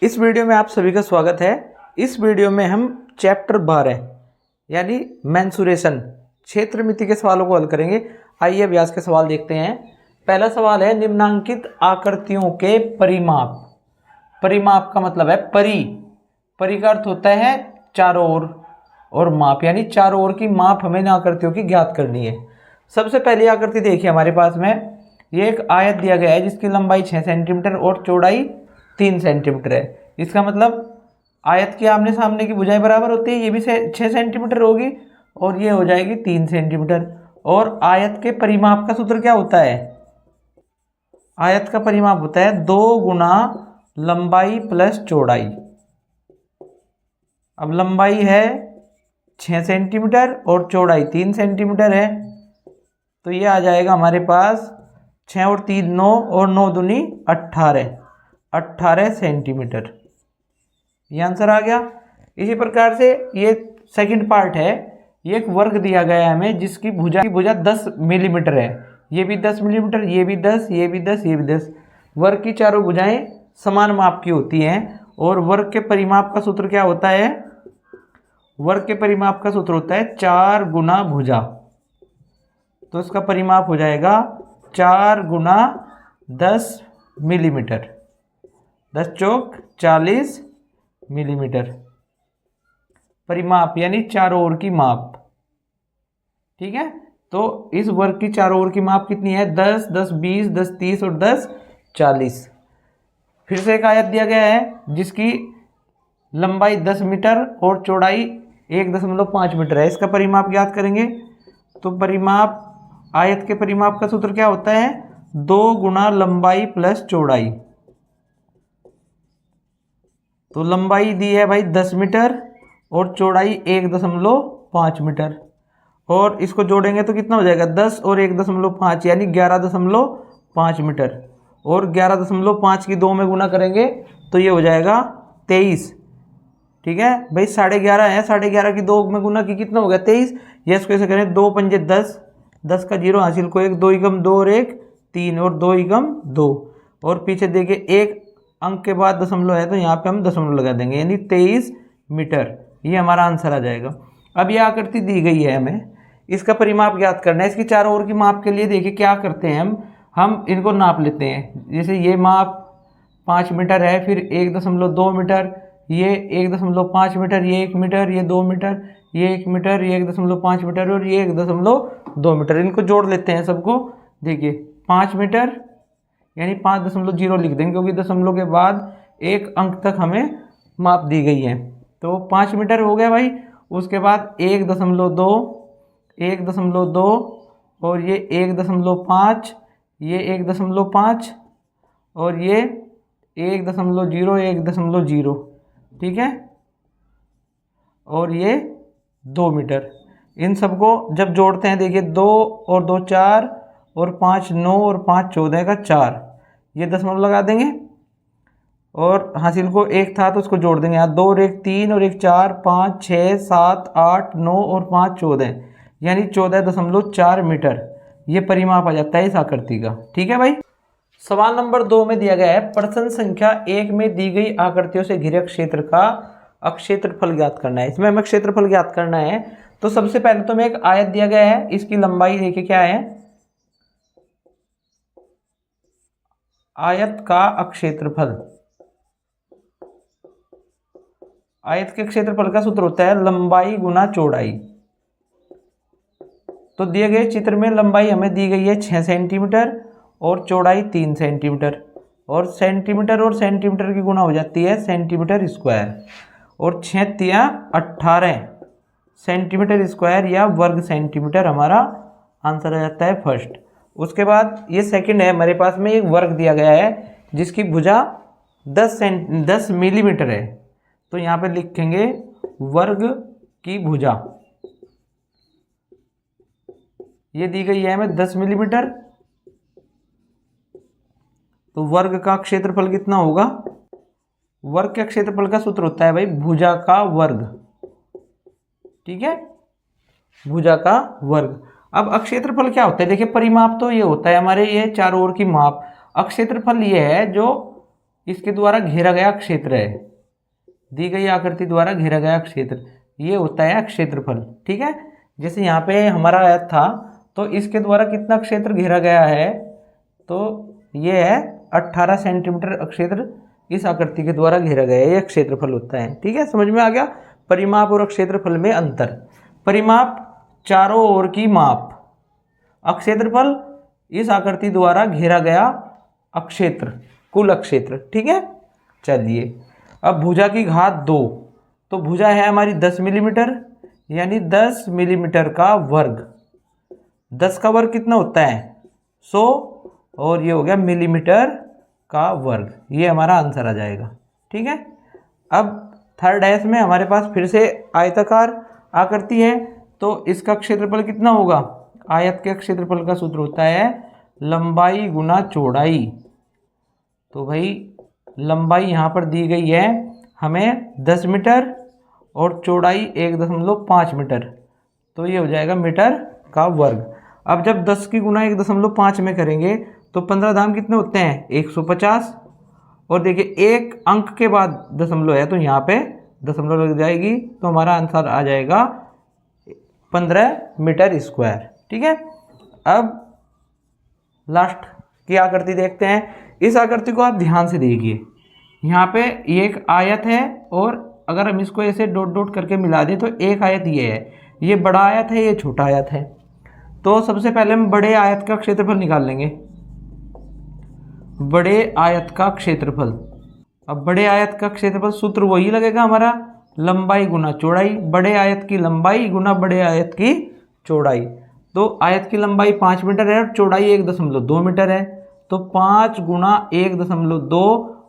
इस वीडियो में आप सभी का स्वागत है। इस वीडियो में हम चैप्टर 12 यानी मेंसुरेशन क्षेत्रमिति के सवालों को हल करेंगे। आइए अभ्यास के सवाल देखते हैं। पहला सवाल है, निम्नांकित आकृतियों के परिमाप। परिमाप का मतलब है परि का अर्थ होता है चारों ओर, और माप यानी चारों ओर की माप हमें इन आकृतियों की ज्ञात करनी है। सबसे पहली आकृति देखिए, हमारे पास में ये एक आयत दिया गया है जिसकी लंबाई 6 सेंटीमीटर और चौड़ाई 3 सेंटीमीटर है। इसका मतलब आयत की आमने सामने की भुजाएं बराबर होती है, ये भी 6 सेंटीमीटर होगी और ये हो जाएगी 3 सेंटीमीटर। और आयत के परिमाप का सूत्र क्या होता है? आयत का परिमाप होता है 2 गुना लंबाई प्लस चौड़ाई। अब लंबाई है 6 सेंटीमीटर और चौड़ाई 3 सेंटीमीटर है, तो ये आ जाएगा हमारे पास 6 और 3 9 और 9 दूनी 18 सेंटीमीटर। ये आंसर आ गया। इसी प्रकार से ये सेकंड पार्ट है, ये एक वर्ग दिया गया है हमें जिसकी भुजा 10 मिलीमीटर है। ये भी 10 मिलीमीटर, ये भी 10, ये भी 10, ये भी 10। वर्ग की चारों भुजाएं समान माप की होती हैं। और वर्ग के परिमाप का सूत्र क्या होता है? वर्ग के परिमाप का सूत्र होता है 4 गुना भुजा। तो इसका परिमाप हो जाएगा 4 गुना 10 मिलीमीटर, 10 चौक 40 मिलीमीटर। परिमाप यानी चारों ओर की माप। ठीक है, तो इस वर्ग की चारों ओर की माप कितनी है? 10, 10, 20, 10, 30 और 10, 40। फिर से एक आयत दिया गया है जिसकी लंबाई 10 मीटर और चौड़ाई 1.5 मीटर है। इसका परिमाप ज्ञात करेंगे। तो परिमाप, आयत के परिमाप का सूत्र क्या होता है? 2 गुना लंबाई प्लस चौड़ाई। तो लंबाई दी है भाई 10 मीटर और चौड़ाई 1.5 मीटर, और इसको जोड़ेंगे तो कितना हो जाएगा? 10 और 1.5 यानी 11.5 मीटर। और 11.5 की 2 में गुना करेंगे तो ये हो जाएगा 23। ठीक है भाई, 11.5 है, 11.5 की 2 में गुना की कितना हो गया? 23। ये इसको ऐसे करें, 2 पंजे 10, 10 का 0 हासिल को 1, 2 एकम 2 और 1 3 और 2 एकम 2। और पीछे देखिए एक अंक के बाद दशमलव है तो यहाँ पे हम दशमलव लगा देंगे, यानी 23 मीटर। ये हमारा आंसर आ जाएगा। अब ये आकृति दी गई है, हमें इसका परिमाप ज्ञात करना है। इसकी चारों ओर की माप के लिए देखिए क्या करते हैं, हम इनको नाप लेते हैं। जैसे ये माप 5 मीटर है, फिर 1.2 मीटर, ये 1.5 मीटर, ये 1 मीटर, ये 2 मीटर, ये 1 मीटर, ये 1.5 मीटर और ये 1.2 मीटर। इनको जोड़ लेते हैं सबको। देखिए 5 मीटर यानी 5.0 लिख देंगे क्योंकि दशमलव के बाद एक अंक तक हमें माप दी गई है। तो 5 मीटर हो गया भाई। उसके बाद 1.2, 1.2 और ये 1.5, ये 1.5 और ये 1.0, 1.0। ठीक है, और ये 2 मीटर। इन सबको जब जोड़ते हैं, देखिए 2 और 2 4 और 5 9 और 5 14 का 4, ये दशमलव लगा देंगे। और हासिल को 1 था तो उसको जोड़ देंगे यहाँ, 2 और 1 3 और 1 4, 5 6 7 8 9 और 5 14, यानी 14.4 मीटर। ये परिमाप आ जाता है इस आकृति का। ठीक है भाई। सवाल नंबर 2 में दिया गया है, प्रश्न संख्या 1 में दी गई आकृतियों से घिरे क्षेत्र का अक्षेत्रफल ज्ञात करना है। इसमें हमें क्षेत्रफल ज्ञात करना है। तो सबसे पहले तो हमें एक आयत दिया गया है, इसकी लंबाई देखिए क्या है? आयत का अक्षेत्रफल। आयत के क्षेत्रफल का सूत्र होता है लंबाई गुना चौड़ाई। तो दिए गए चित्र में लंबाई हमें दी गई है 6 सेंटीमीटर और चौड़ाई 3 सेंटीमीटर, और सेंटीमीटर की गुना हो जाती है सेंटीमीटर स्क्वायर, और 6 तिया 18 सेंटीमीटर स्क्वायर या वर्ग सेंटीमीटर हमारा आंसर आ जाता है फर्स्ट। उसके बाद ये सेकंड है, हमारे पास में एक वर्ग दिया गया है जिसकी भुजा 10 मिलीमीटर है। तो यहाँ पे लिखेंगे वर्ग की भुजा, ये दी गई है हमें 10 मिलीमीटर। तो वर्ग का क्षेत्रफल कितना होगा? वर्ग के क्षेत्रफल का सूत्र होता है भाई भुजा का वर्ग। ठीक है, भुजा का वर्ग। अब अक्षेत्रफल क्या होता है? देखिए परिमाप तो ये होता है हमारे, ये चारों ओर की माप। अक्षेत्रफल ये है जो इसके द्वारा घेरा गया क्षेत्र है, दी गई आकृति द्वारा घेरा गया क्षेत्र, ये होता है क्षेत्रफल। ठीक है, जैसे यहाँ पे हमारा आयत था तो इसके द्वारा कितना क्षेत्र घेरा गया है, तो ये है 18 सेंटीमीटर क्षेत्र इस आकृति के द्वारा घेरा गया है, यह क्षेत्रफल होता है। ठीक है, समझ में आ गया परिमाप और क्षेत्रफल में अंतर। परिमाप चारों ओर की माप, अक्षेत्रफल इस आकृति द्वारा घेरा गया अक्षेत्र, कुल अक्षेत्र। ठीक है, चलिए अब भुजा की घात 2, तो भुजा है हमारी 10 मिलीमीटर, यानी 10 मिलीमीटर का वर्ग। 10 का वर्ग कितना होता है 100, और ये हो गया मिलीमीटर का वर्ग, ये हमारा आंसर आ जाएगा। ठीक है, अब थर्ड एस में हमारे पास फिर से आयताकार आकृति है, तो इसका क्षेत्रफल कितना होगा, आयत के क्षेत्रफल का सूत्र होता है लंबाई गुना चौड़ाई। तो भाई लंबाई यहाँ पर दी गई है हमें 10 मीटर और चौड़ाई 1.5 मीटर, तो ये हो जाएगा मीटर का वर्ग। अब जब 10 की गुना 1.5 में करेंगे तो 15 धाम कितने होते हैं 150, और देखिए एक अंक के बाद दशमलव है तो यहाँ पे दशमलव लग जाएगी, तो हमारा आंसर आ जाएगा 15 मीटर स्क्वायर। ठीक है, अब लास्ट की आकृति देखते हैं। इस आकृति को आप ध्यान से देखिए, यहाँ पे ये एक आयत है, और अगर हम इसको ऐसे डॉट डॉट करके मिला दें तो एक आयत ये है, ये बड़ा आयत है, ये छोटा आयत है। तो सबसे पहले हम बड़े आयत का क्षेत्रफल निकाल लेंगे, बड़े आयत का क्षेत्रफल। अब बड़े आयत का क्षेत्रफल सूत्र वही लगेगा हमारा लंबाई गुना चौड़ाई, बड़े आयत की लंबाई गुना बड़े आयत की चौड़ाई। तो आयत की लंबाई 5 मीटर है और चौड़ाई 1.2 मीटर है, तो 5 गुना 1.2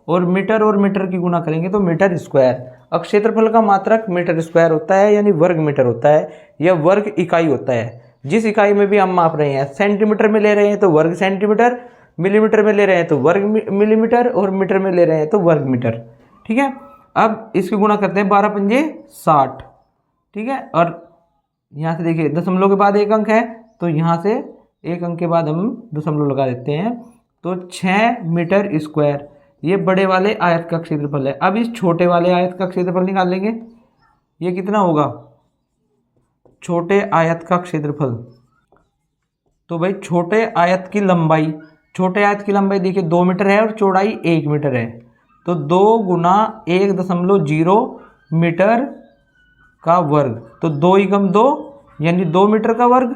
और मीटर की गुना करेंगे तो मीटर स्क्वायर। अब क्षेत्रफल का मात्रक मीटर स्क्वायर होता है, यानी वर्ग मीटर होता है, यह वर्ग इकाई होता है। जिस इकाई में भी हम माप रहे हैं, सेंटीमीटर में ले रहे हैं तो वर्ग सेंटीमीटर, मिलीमीटर में ले रहे हैं तो वर्ग मिलीमीटर, और मीटर में ले रहे हैं तो वर्ग मीटर। ठीक है, अब इसकी गुणा करते हैं 12 पंजे 60। ठीक है, और यहाँ से देखिए दशमलव के बाद एक अंक है, तो यहाँ से एक अंक के बाद हम दशमलव लगा देते हैं, तो 6 मीटर स्क्वायर ये बड़े वाले आयत का क्षेत्रफल है। अब इस छोटे वाले आयत का क्षेत्रफल निकाल लेंगे, ये कितना होगा छोटे आयत का क्षेत्रफल। तो भाई छोटे आयत की लंबाई, छोटे आयत की लंबाई देखिए 2 मीटर है और चौड़ाई 1 मीटर है, तो 2 गुना 1.0 मीटर का वर्ग, तो 2 × 2 यानी 2 मीटर का वर्ग,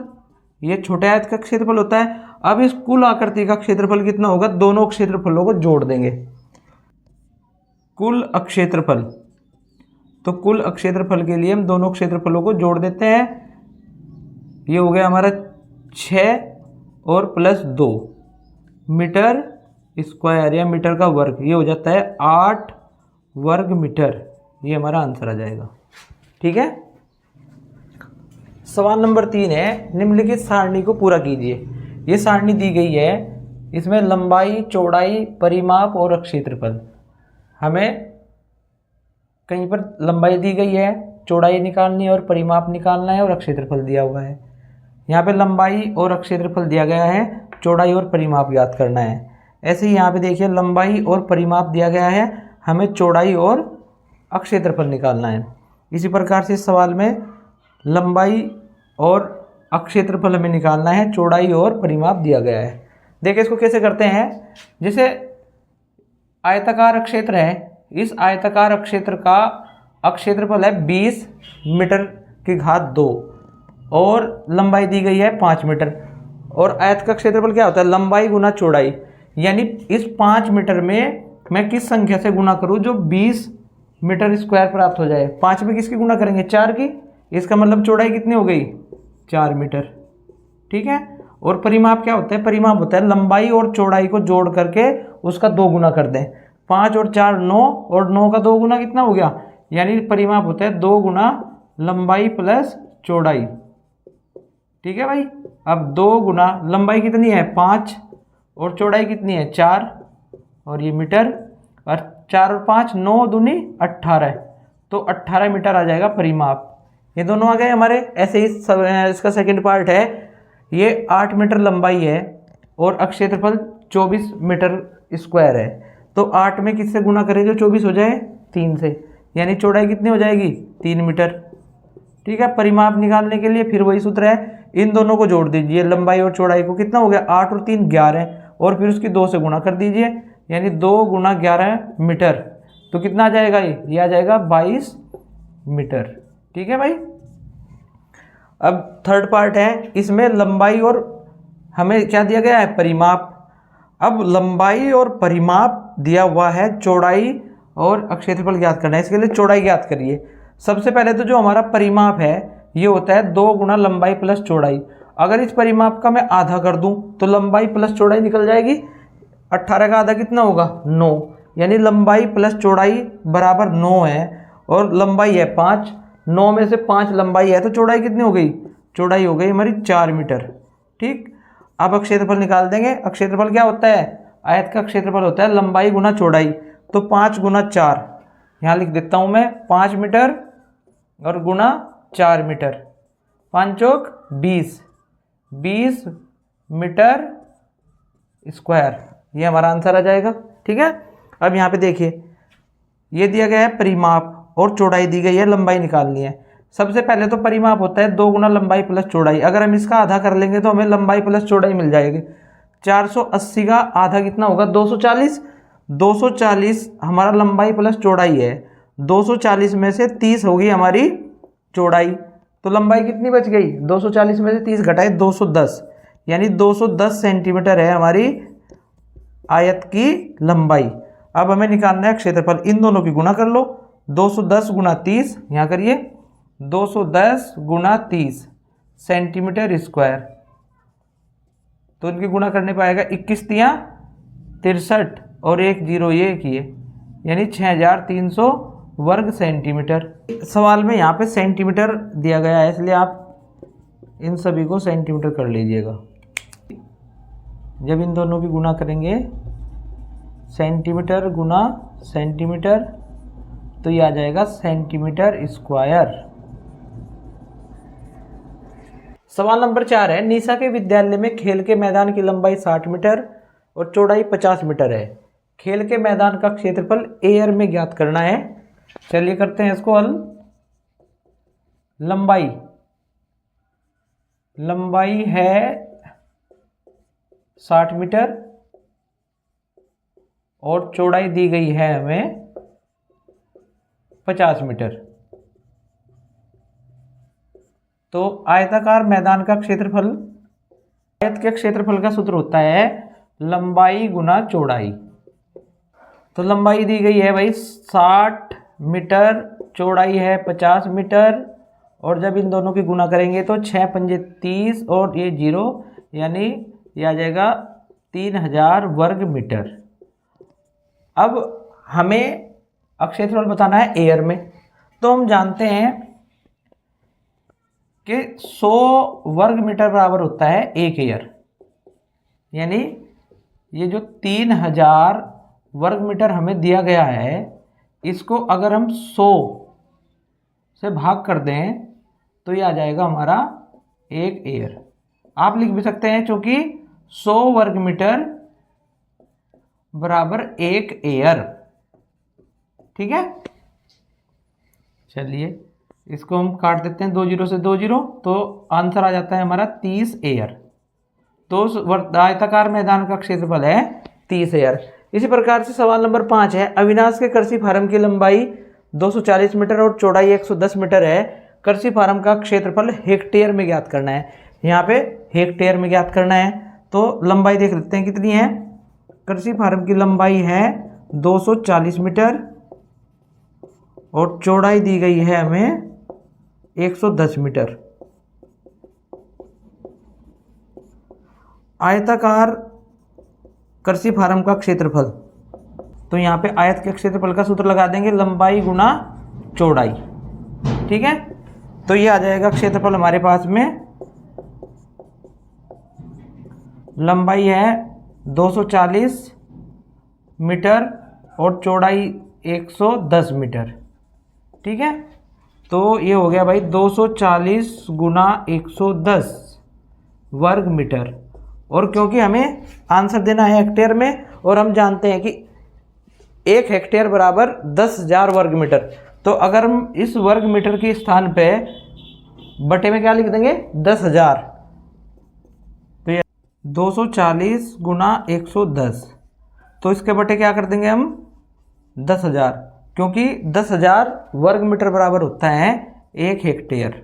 ये छोटे आयत का क्षेत्रफल होता है। अब इस कुल आकृति का क्षेत्रफल कितना होगा, दोनों क्षेत्रफलों को जोड़ देंगे, कुल क्षेत्रफल। तो कुल क्षेत्रफल के लिए हम दोनों क्षेत्रफलों को जोड़ देते हैं, ये हो गया हमारा 6 और प्लस 2 मीटर स्क्वायर या मीटर का वर्ग, ये हो जाता है 8 वर्ग मीटर, ये हमारा आंसर आ जाएगा। ठीक है, सवाल नंबर 3 है, निम्नलिखित सारणी को पूरा कीजिए। ये सारणी दी गई है, इसमें लंबाई, चौड़ाई, परिमाप और क्षेत्रफल। हमें कहीं पर लंबाई दी गई है, चौड़ाई निकालनी है और परिमाप निकालना है, और क्षेत्रफल दिया हुआ है। यहाँ पे लंबाई और क्षेत्रफल दिया गया है, चौड़ाई और परिमाप याद करना है। ऐसे ही यहाँ पे देखिए लंबाई और परिमाप दिया गया है, हमें चौड़ाई और क्षेत्रफल निकालना है। इसी प्रकार से इस सवाल में लंबाई और क्षेत्रफल हमें निकालना है, चौड़ाई और परिमाप दिया गया है। देखिए इसको कैसे करते हैं, जैसे आयताकार क्षेत्र है, इस आयताकार क्षेत्र का क्षेत्रफल है 20 मीटर की घात 2 और लंबाई दी गई है 5 मीटर, और आयत का क्षेत्रफल क्या होता है लंबाई गुना चौड़ाई, यानी इस 5 मीटर में मैं किस संख्या से गुना करूं जो 20 मीटर स्क्वायर प्राप्त हो जाए। 5 में किसकी गुना करेंगे 4 की, इसका मतलब चौड़ाई कितनी हो गई 4 मीटर। ठीक है, और परिमाप क्या होता है, परिमाप होता है लंबाई और चौड़ाई को जोड़ करके उसका 2 गुना कर दें। 5 और 4 9, और 9 का 2 गुना कितना हो गया, यानी परिमाप होता है 2 गुना लंबाई प्लस चौड़ाई। ठीक है भाई, अब 2 गुना लंबाई कितनी है 5 और चौड़ाई कितनी है 4, और ये मीटर, और 4 और 5 9 दूनी 18, तो 18 मीटर आ जाएगा परिमाप। ये दोनों आ गए हमारे। ऐसे ही इसका सेकंड पार्ट है, ये 8 मीटर लंबाई है और क्षेत्रफल 24 मीटर स्क्वायर है, तो 8 में किससे गुना करें जो 24 हो जाए, 3 से, यानी चौड़ाई कितनी हो जाएगी, 3 मीटर। ठीक है, परिमाप निकालने के लिए फिर वही सूत्र है, इन दोनों को जोड़ दीजिए, लंबाई और चौड़ाई को, कितना हो गया 8 और 3 11, और फिर उसकी 2 से गुना कर दीजिए, यानी 2 गुना 11 मीटर, तो कितना आ जाएगा, ये आ जाएगा 22 मीटर। ठीक है भाई। अब थर्ड पार्ट है, इसमें लंबाई और हमें क्या दिया गया है, परिमाप। अब लंबाई और परिमाप दिया हुआ है, चौड़ाई और क्षेत्रफल ज्ञात करना है। इसके लिए चौड़ाई ज्ञात करिए। सबसे पहले तो जो हमारा परिमाप है ये होता है 2 गुना लंबाई प्लस चौड़ाई। अगर इस परिमाप का मैं आधा कर दूं तो लंबाई प्लस चौड़ाई निकल जाएगी। 18 का आधा कितना होगा, 9, यानी लंबाई प्लस चौड़ाई बराबर 9 है, और लंबाई है 5, 9 में से 5 लंबाई है, तो चौड़ाई कितनी हो गई, चौड़ाई हो गई हमारी 4 मीटर। ठीक, अब क्षेत्रफल निकाल देंगे। क्षेत्रफल क्या होता है, आयत का क्षेत्रफल होता है लंबाई गुना चौड़ाई, तो 5 गुना 4, यहाँ लिख देता हूँ मैं 5 मीटर और गुना 4 मीटर, 5 चौक 20 मीटर स्क्वायर, ये हमारा आंसर आ जाएगा। ठीक है, अब यहाँ पे देखिए, ये दिया गया है परिमाप और चौड़ाई दी गई है, लंबाई निकालनी है। सबसे पहले तो परिमाप होता है 2 गुना लंबाई प्लस चौड़ाई। अगर हम इसका आधा कर लेंगे तो हमें लंबाई प्लस चौड़ाई मिल जाएगी। 480 का आधा कितना होगा, 240। 240 हमारा लंबाई प्लस चौड़ाई है, 240 में से 30 होगी हमारी चौड़ाई, तो लंबाई कितनी बच गई, 240 में से 30 घटाए 210, यानी 210 सेंटीमीटर है हमारी आयत की लंबाई। अब हमें निकालना है क्षेत्रफल, इन दोनों की गुणा कर लो, 210 गुना 30, यहाँ करिए 210 गुना 30 सेंटीमीटर स्क्वायर, तो इनकी गुणा करने पाएगा 21 तियाँ 63 और 1 0 ये किए, यानी 6300 वर्ग सेंटीमीटर। सवाल में यहाँ पे सेंटीमीटर दिया गया है, इसलिए आप इन सभी को सेंटीमीटर कर लीजिएगा। जब इन दोनों की गुणा करेंगे सेंटीमीटर गुना सेंटीमीटर, तो ये आ जाएगा सेंटीमीटर स्क्वायर। सवाल नंबर 4 है, निशा के विद्यालय में खेल के मैदान की लंबाई 60 मीटर और चौड़ाई 50 मीटर है। खेल के मैदान का क्षेत्रफल एयर में ज्ञात करना है। चलिए करते हैं इसको हल। लंबाई है 60 मीटर और चौड़ाई दी गई है हमें 50 मीटर। तो आयताकार मैदान का क्षेत्रफल, आयत के क्षेत्रफल का सूत्र होता है लंबाई गुना चौड़ाई। तो लंबाई दी गई है भाई 60 मीटर, चौड़ाई है 50 मीटर, और जब इन दोनों की गुना करेंगे तो 6 पंजे 30 और ये 0, यानी ये आ जाएगा 3000 वर्ग मीटर। अब हमें क्षेत्रफल बताना है एयर में, तो हम जानते हैं कि 100 वर्ग मीटर बराबर होता है 1 एयर, यानी ये जो 3000 वर्ग मीटर हमें दिया गया है, इसको अगर हम 100 से भाग कर दें तो ये आ जाएगा हमारा 1 एयर। आप लिख भी सकते हैं क्योंकि 100 वर्ग मीटर बराबर 1 एयर। ठीक है, चलिए इसको हम काट देते हैं 2 0 से 2 0, तो आंसर आ जाता है हमारा 30 एयर। तो आयताकार मैदान का क्षेत्रफल है 30 एयर। इसी प्रकार से सवाल नंबर 5 है, अविनाश के कृषि फार्म की लंबाई 240 मीटर और चौड़ाई 110 मीटर है। कृषि फार्म का क्षेत्रफल हेक्टेयर में ज्ञात करना है। यहाँ पे हेक्टेयर में ज्ञात करना है, तो लंबाई देख लेते हैं कितनी है। कृषि फार्म की लंबाई है 240 मीटर और चौड़ाई दी गई है हमें 110 मीटर। आयताकार कृषि फार्म का क्षेत्रफल, तो यहाँ पे आयत के क्षेत्रफल का सूत्र लगा देंगे लंबाई गुना चौड़ाई। ठीक है, तो ये आ जाएगा क्षेत्रफल हमारे पास में, लंबाई है 240 मीटर और चौड़ाई 110 मीटर। ठीक है, तो ये हो गया भाई 240 गुना 110 वर्ग मीटर, और क्योंकि हमें आंसर देना है हेक्टेयर में और हम जानते हैं कि 1 हेक्टेयर बराबर 10,000 वर्ग मीटर। तो अगर हम इस वर्ग मीटर के स्थान पे बटे में क्या लिख देंगे 10,000, तो ये 240 गुना 110, तो इसके बटे क्या कर देंगे हम 10,000, क्योंकि 10,000 वर्ग मीटर बराबर होता है 1 हेक्टेयर।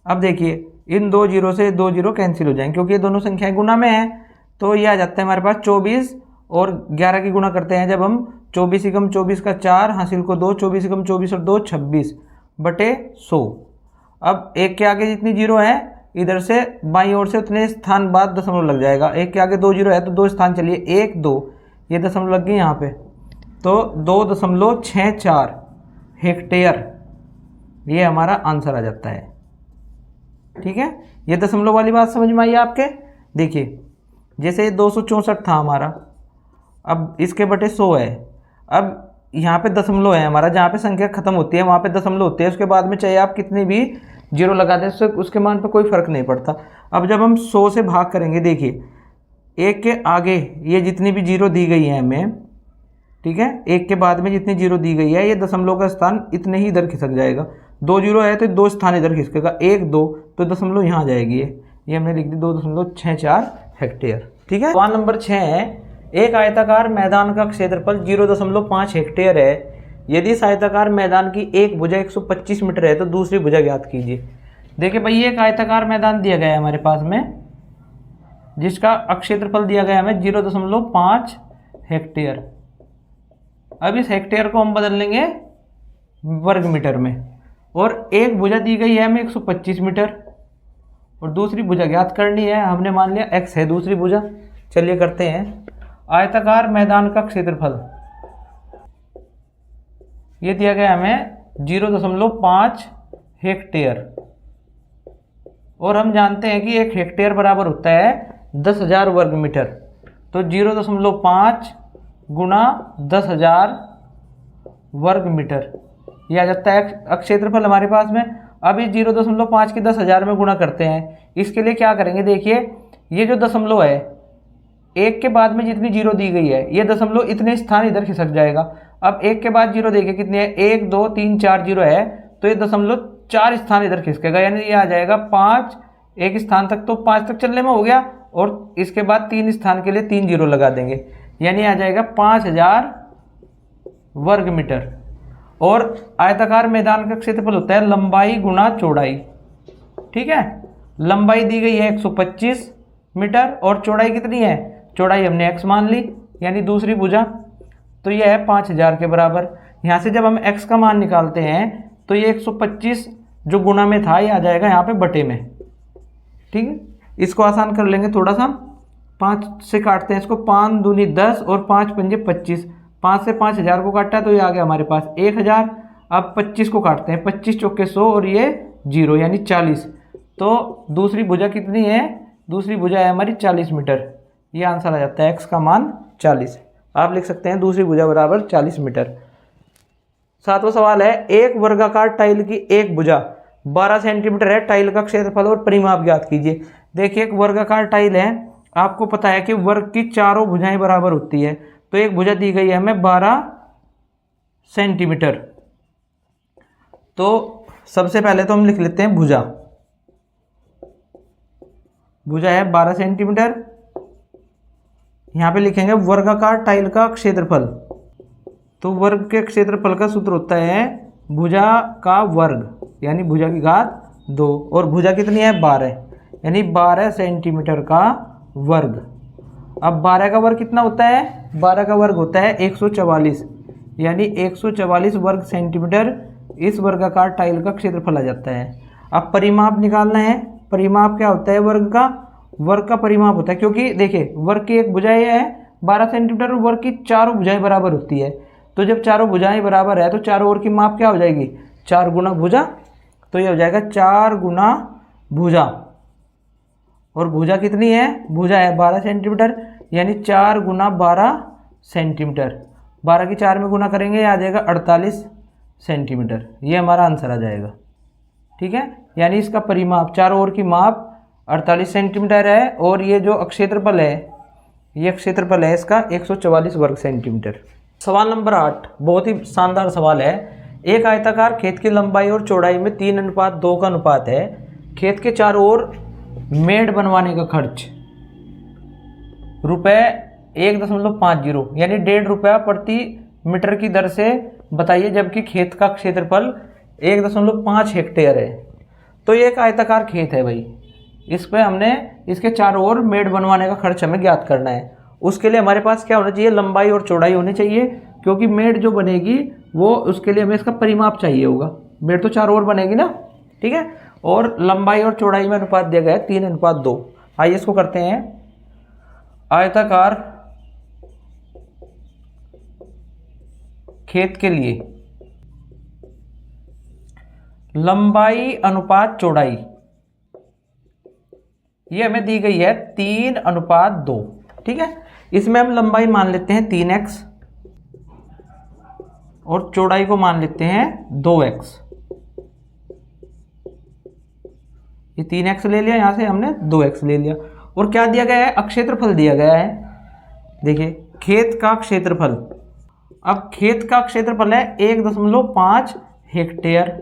अब देखिए इन 2 जीरो से 2 जीरो कैंसिल हो जाएंगे क्योंकि ये दोनों संख्याएं गुना में हैं, तो ये आ जाता है हमारे पास 24 और 11 की गुना करते हैं जब हम 24 एकम 24 का 4 हासिल को 2, 24 एकम 24 और 2 26 बटे 100। अब एक के आगे जितनी जीरो है इधर से बाईं ओर से उतने स्थान बाद दशमलव लग जाएगा। एक के आगे 2 जीरो है तो 2 स्थान चलिए 1 2, ये दशमलव लग गई यहाँ पे, तो 2.64 हेक्टेयर ये हमारा आंसर आ जाता है। ठीक है, ये दशमलव वाली बात समझ में आई आपके। देखिए जैसे 264 था हमारा, अब इसके बटे 100 है, अब यहाँ पे दशमलव है हमारा, जहाँ पे संख्या खत्म होती है वहाँ पे दशमलव होती है, उसके बाद में चाहे आप कितनी भी जीरो लगा दें उसके मान पे कोई फर्क नहीं पड़ता। अब जब हम 100 से भाग करेंगे, देखिए एक के आगे ये जितनी भी जीरो दी गई है हमें, ठीक है, एक के बाद में जितनी जीरो दी गई है ये दशमलव का स्थान इतने ही इधर खिसक जाएगा। 2 जीरो है तो 2 स्थान इधर खिसकेगा, 1 2 तो दशमलव यहाँ आ जाएगी, ये हमने लिख दी 2.64 हेक्टेयर। ठीक है, सवाल नंबर 6 है, एक आयताकार मैदान का क्षेत्रफल 0.5 हेक्टेयर है। यदि इस आयताकार मैदान की एक भुजा 125 मीटर है तो दूसरी भुजा ज्ञात कीजिए। देखिए भाई एक आयताकार मैदान दिया गया है हमारे पास में, जिसका क्षेत्रफल दिया गया है हमें 0.5 हेक्टेयर। अब इस हेक्टेयर को हम बदल लेंगे वर्ग मीटर में, और एक भुजा दी गई है हमें 125 मीटर और दूसरी भुजा ज्ञात करनी है, हमने मान लिया x है दूसरी भुजा। चलिए करते हैं, आयताकार मैदान का क्षेत्रफल ये दिया गया हमें 0.5 हेक्टेयर, और हम जानते हैं कि 1 हेक्टेयर बराबर होता है 10,000 वर्ग मीटर, तो 0.5 गुना 10,000 वर्ग मीटर ये आ जाता है क्षेत्रफल हमारे पास में। अब इस 0.5 की 10,000 में गुणा करते हैं। इसके लिए क्या करेंगे, देखिए ये जो दशमलव है एक के बाद में जितनी जीरो दी गई है ये दशमलव इतने स्थान इधर खिसक जाएगा। अब एक के बाद जीरो देखिए कितनी है, 1 2 3 4 जीरो है, तो ये दशमलव 4 स्थान इधर खिसकेगा, यानी ये आ जाएगा 5 एक स्थान तक, तो 5 तक चलने में हो गया, और इसके बाद 3 स्थान के लिए 3 जीरो लगा देंगे, यानी आ जाएगा 5000 वर्ग मीटर। और आयताकार मैदान का क्षेत्रफल होता है लंबाई गुना चौड़ाई। ठीक है, लंबाई दी गई है 125 मीटर और चौड़ाई कितनी है, चौड़ाई हमने x मान ली, यानी दूसरी भुजा, तो यह है 5000 के बराबर। यहाँ से जब हम x का मान निकालते हैं तो ये 125 जो गुना में था ये आ जाएगा यहाँ पे बटे में। ठीक है, इसको आसान कर लेंगे थोड़ा सा, 5 से काटते हैं इसको, 5 दूनी 10 और 5 पंजे 25, 5 से 5000 को काटा तो ये आ गया हमारे पास 1000। अब 25 को काटते हैं, 25 चौके 100 और ये 0 यानी 40, तो दूसरी भुजा कितनी है, दूसरी भुजा है हमारी 40 मीटर, ये आंसर आ जाता है x का मान 40। आप लिख सकते हैं दूसरी भुजा बराबर 40 मीटर। 7वां सवाल है, एक वर्गाकार टाइल की एक भुजा 12 सेंटीमीटर है, टाइल का क्षेत्रफल और परिमाप ज्ञात कीजिए। देखिए एक वर्गाकार टाइल है, आपको पता है कि वर्ग की चारों भुजाएं बराबर होती है, तो एक भुजा दी गई है हमें 12 सेंटीमीटर। तो सबसे पहले तो हम लिख लेते हैं भुजा, भुजा है 12 सेंटीमीटर। यहाँ पे लिखेंगे वर्गाकार टाइल का क्षेत्रफल, तो वर्ग के क्षेत्रफल का सूत्र होता है भुजा का वर्ग, यानी भुजा की घात 2, और भुजा कितनी है 12, यानी 12 सेंटीमीटर का वर्ग। अब 12 का वर्ग कितना होता है, 12 का वर्ग होता है 144, यानी 144 वर्ग सेंटीमीटर इस वर्गाकार टाइल का क्षेत्रफल आ जाता है। अब परिमाप निकालना है, परिमाप क्या होता है वर्ग का, वर्ग का परिमाप होता है, क्योंकि देखिए वर्ग की एक भुजा ये है 12 सेंटीमीटर और वर्ग की चारों भुजाएं बराबर होती है, तो जब चारों भुजाएं बराबर है तो चारों ओर की माप क्या हो जाएगी 4 गुना भुजा, तो ये हो जाएगा 4 गुना भुजा, और भुजा कितनी है, भुजा है 12 सेंटीमीटर, यानी 4 गुना 12 सेंटीमीटर, 12 की 4 में गुना करेंगे आ जाएगा 48 सेंटीमीटर, ये हमारा आंसर आ जाएगा। ठीक है, यानी इसका परिमाप चारों ओर की माप 48 सेंटीमीटर है, और ये जो क्षेत्रफल है ये क्षेत्रफल है इसका 144 वर्ग सेंटीमीटर। सवाल नंबर 8 बहुत ही शानदार सवाल है। एक आयताकार खेत की लंबाई और चौड़ाई में 3:2 का अनुपात है। खेत के चारों ओर मेड़ बनवाने का खर्च रुपये 1.50 यानी 1.5 रुपया प्रति मीटर की दर से बताइए, जबकि खेत का क्षेत्रफल 1.5 हेक्टेयर है। तो ये एक आयताकार खेत है भाई, इस पे हमने इसके चारों ओर मेड़ बनवाने का खर्च हमें ज्ञात करना है। उसके लिए हमारे पास क्या होना चाहिए, लंबाई और चौड़ाई होनी चाहिए, क्योंकि मेड़ जो बनेगी वो उसके लिए हमें इसका परिमाप चाहिए होगा। मेड़ तो चारों ओर बनेगी ना, ठीक है। और लंबाई और चौड़ाई में अनुपात दिया गया है 3:2। आइए इसको करते हैं। आयताकार खेत के लिए लंबाई अनुपात चौड़ाई ये हमें दी गई है 3:2, ठीक है। इसमें हम लंबाई मान लेते हैं 3x और चौड़ाई को मान लेते हैं 2x। ये 3x ले लिया, यहां से हमने 2x ले लिया। और क्या दिया गया है, अक्षेत्रफल दिया गया है। देखिए खेत का क्षेत्रफल, अब खेत का क्षेत्रफल है 1.5 हेक्टेयर।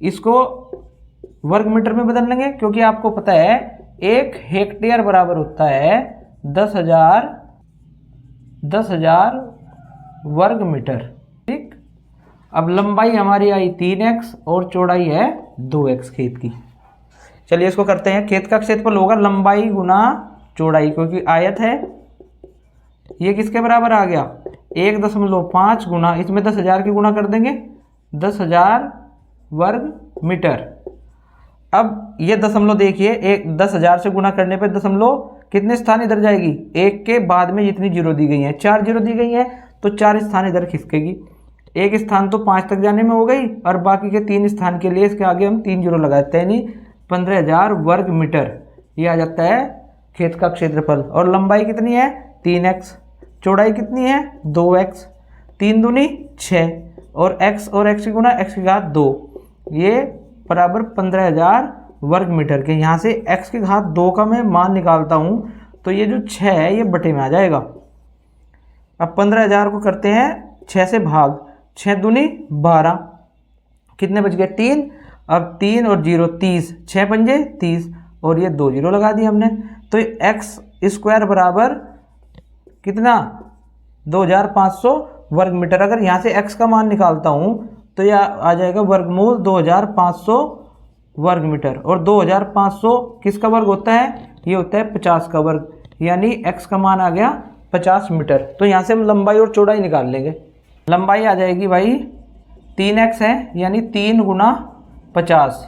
इसको वर्ग मीटर में बदल लेंगे, क्योंकि आपको पता है 1 हेक्टेयर बराबर होता है 10,000 वर्ग मीटर, ठीक। अब लंबाई हमारी आई 3x और चौड़ाई है 2x खेत की। चलिए इसको करते हैं। खेत का क्षेत्रफल होगा लंबाई गुना चौड़ाई, क्योंकि आयत है। ये किसके बराबर आ गया, 1.5 गुना, इसमें 10,000 की गुना कर देंगे, 10,000 वर्ग मीटर। अब ये दशमलव देखिए, 10,000 से गुना करने पे दशमलव कितने स्थान इधर जाएगी, 1 के बाद में जितनी जीरो दी गई हैं, 4 जीरो दी गई हैं, तो 4 स्थान इधर खिसकेगी। एक स्थान तो 5 तक जाने में हो गई, और बाकी के 3 स्थान के लिए इसके आगे हम 3 जीरो लगाते हैं, यानी 15,000 वर्ग मीटर ये आ जाता है खेत का क्षेत्रफल। और लंबाई कितनी है 3x, चौड़ाई कितनी है 2x, 3 दूनी 6 और x की गुना x की घात 2, ये बराबर 15,000 वर्ग मीटर के। यहाँ से x की घात 2 का मैं मान निकालता हूँ, तो ये जो 6 है ये बटे में आ जाएगा। अब 15,000 को करते हैं 6 से भाग, 6 दूनी 12, कितने बच गए 3। अब 3 और 0 30, 6 पंजे 30 और ये 2 जीरो लगा दिए हमने। तो एक्स स्क्वायर बराबर कितना 2500 वर्ग मीटर। अगर यहाँ से x का मान निकालता हूँ तो यह आ जाएगा वर्गमूल 2500 वर्ग मीटर। और 2500 किसका वर्ग होता है, ये होता है 50 का वर्ग, यानी x का मान आ गया 50 मीटर। तो यहाँ से हम लंबाई और चौड़ाई निकाल लेंगे। लंबाई आ जाएगी भाई 3x है, यानी 3 गुना 50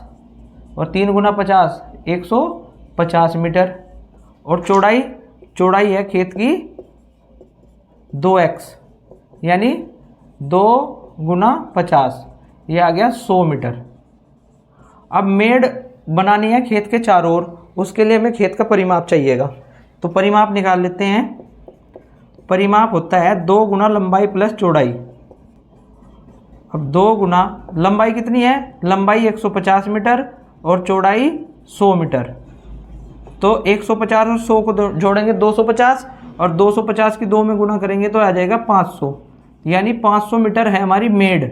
और 3 गुना 50 150 मीटर। और चौड़ाई है खेत की 2x, यानी 2 गुना 50, ये आ गया 100 मीटर। अब मेड़ बनानी है खेत के चारों ओर, उसके लिए हमें खेत का परिमाप चाहिएगा। तो परिमाप निकाल लेते हैं। परिमाप होता है 2 गुना लंबाई प्लस चौड़ाई। अब 2 गुना लंबाई कितनी है, लंबाई 150 मीटर और चौड़ाई 100 मीटर। तो 150 और 100 को जोड़ेंगे 250, और 250 की 2 में गुना करेंगे तो आ जाएगा 500, यानी 500 मीटर है हमारी मेड़।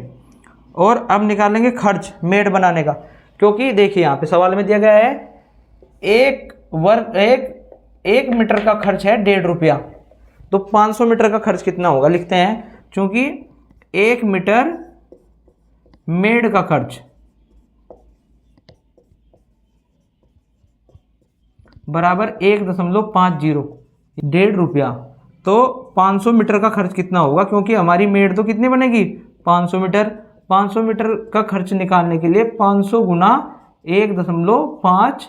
और अब निकालेंगे खर्च मेड़ बनाने का, क्योंकि देखिए यहाँ पे सवाल में दिया गया है एक मीटर का खर्च है 1.5 रुपया। तो 500 मीटर का खर्च कितना होगा लिखते हैं, क्योंकि 1 मीटर मेड़ का खर्च बराबर 1.50, 1.5 रुपया। तो 500 मीटर का खर्च कितना होगा, क्योंकि हमारी मेड़ तो कितनी बनेगी 500 मीटर। 500 मीटर का खर्च निकालने के लिए 500 गुना 1.50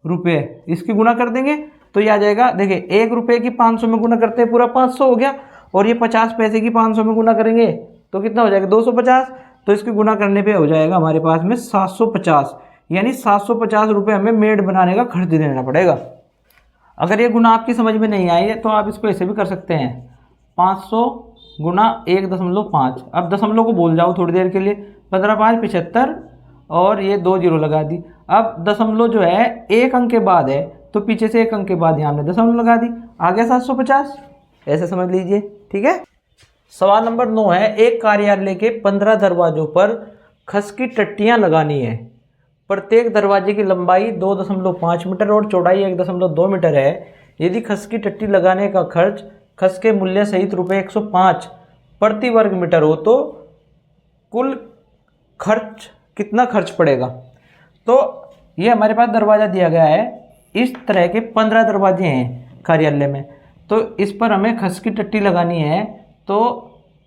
रुपये, इसकी गुना कर देंगे तो ये आ जाएगा। देखिए 1 रुपये की 500 में गुना करते हैं पूरा 500 हो गया, और ये 50 पैसे की 500 में गुना करेंगे तो कितना हो जाएगा 250। तो इसकी गुना करने पे हो जाएगा हमारे पास में 750, यानी 750 रुपये हमें मेड़ बनाने का खर्च देना पड़ेगा। अगर ये गुना आपकी समझ में नहीं आई है तो आप इसको ऐसे भी कर सकते हैं, 500 गुना 1.5। अब दशमलव को भूल जाओ थोड़ी देर के लिए, 15 5 75 और ये 2 जीरो लगा दी। अब दशमलव जो है 1 अंक के बाद है तो पीछे से 1 अंक के बाद यहाँ हमने दशमलव लगा दी, आ गया 750, ऐसे समझ लीजिए। ठीक है। सवाल नंबर 9 है, एक कार्यालय के 15 दरवाजों पर खस की टट्टियाँ लगानी है। प्रत्येक दरवाजे की लंबाई 2.5 मीटर और चौड़ाई 1.2 मीटर है। यदि खस की टट्टी लगाने का खर्च खस के मूल्य सहित रुपये 105 प्रति वर्ग मीटर हो तो कुल खर्च कितना खर्च पड़ेगा। तो ये हमारे पास दरवाज़ा दिया गया है, इस तरह के 15 दरवाजे हैं कार्यालय में, तो इस पर हमें खस की टट्टी लगानी है। तो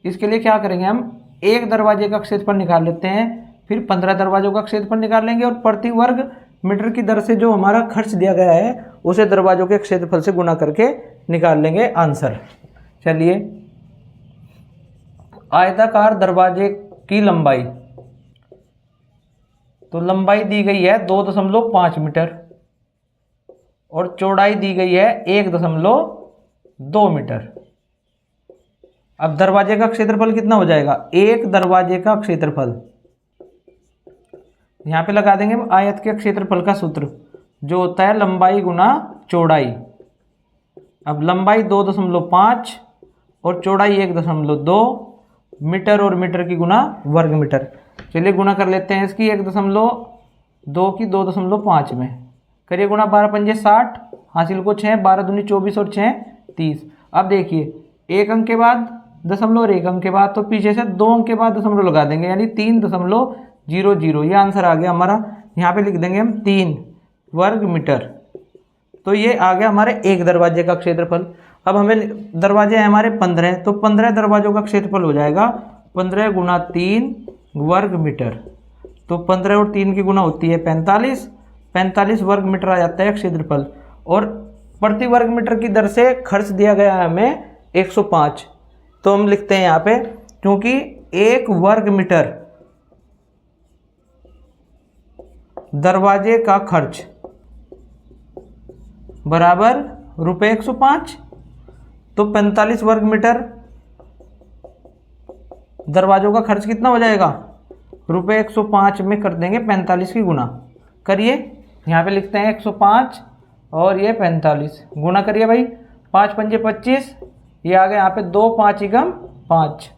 इसके लिए क्या करेंगे, हम एक दरवाजे का क्षेत्रफल निकाल लेते हैं, फिर 15 दरवाजों का क्षेत्रफल निकाल लेंगे और प्रति वर्ग मीटर की दर से जो हमारा खर्च दिया गया है उसे दरवाजों के क्षेत्रफल से गुणा करके निकाल लेंगे आंसर। चलिए, आयताकार दरवाजे की लंबाई, तो लंबाई दी गई है 2.5 मीटर और चौड़ाई दी गई है 1.2 मीटर। अब दरवाजे का क्षेत्रफल कितना हो जाएगा, एक दरवाजे का क्षेत्रफल, यहाँ पे लगा देंगे आयत के क्षेत्रफल का सूत्र जो होता है लंबाई गुना चौड़ाई। अब लंबाई 2.5 और चौड़ाई 1.2 मीटर और मीटर की गुना वर्ग मीटर। चलिए गुना कर लेते हैं इसकी 1.2 की 2.5 में, करिए गुना, 12 पंजे 60, हासिल को 6, 12 दूनी 24 और 6 30। अब देखिए, 1 अंक के बाद दशमलव और 1 अंक के बाद, तो पीछे से 2 अंक के बाद दशमलव लगा देंगे, यानी 3.00। ये आंसर आ गया हमारा। यहाँ पे लिख देंगे हम 3 वर्ग मीटर। तो ये आ गया हमारे एक दरवाजे का क्षेत्रफल। अब हमें दरवाजे हैं हमारे 15, तो 15 दरवाजों का क्षेत्रफल हो जाएगा 15 गुना 3 वर्ग मीटर। तो 15 और 3 की गुना होती है 45 वर्ग मीटर आ जाता है क्षेत्रफल। और प्रति वर्ग मीटर की दर से खर्च दिया गया है हमें 105। तो हम लिखते हैं यहाँ पे, क्योंकि 1 वर्ग मीटर दरवाजे का खर्च बराबर रुपये 105, तो 45 वर्ग मीटर दरवाजों का खर्च कितना हो जाएगा, रुपये 105 में कर देंगे 45 की गुना। करिए, यहाँ पे लिखते हैं 105 और ये 45 गुना करिए भाई, 5 पंजे 25, ये आ गया यहाँ पे 2 5 एकम 5,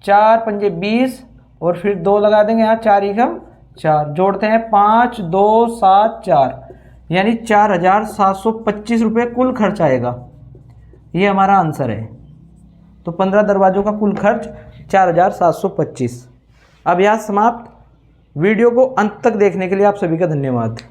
4 पंजे 20 और फिर 2 लगा देंगे यहाँ, 4 एकम 4, जोड़ते हैं 5 2 7 4, यानी 4725 रुपये कुल खर्च आएगा। ये हमारा आंसर है। तो 15 दरवाजों का कुल खर्च 4725। अब यहाँ समाप्त। वीडियो को अंत तक देखने के लिए आप सभी का धन्यवाद।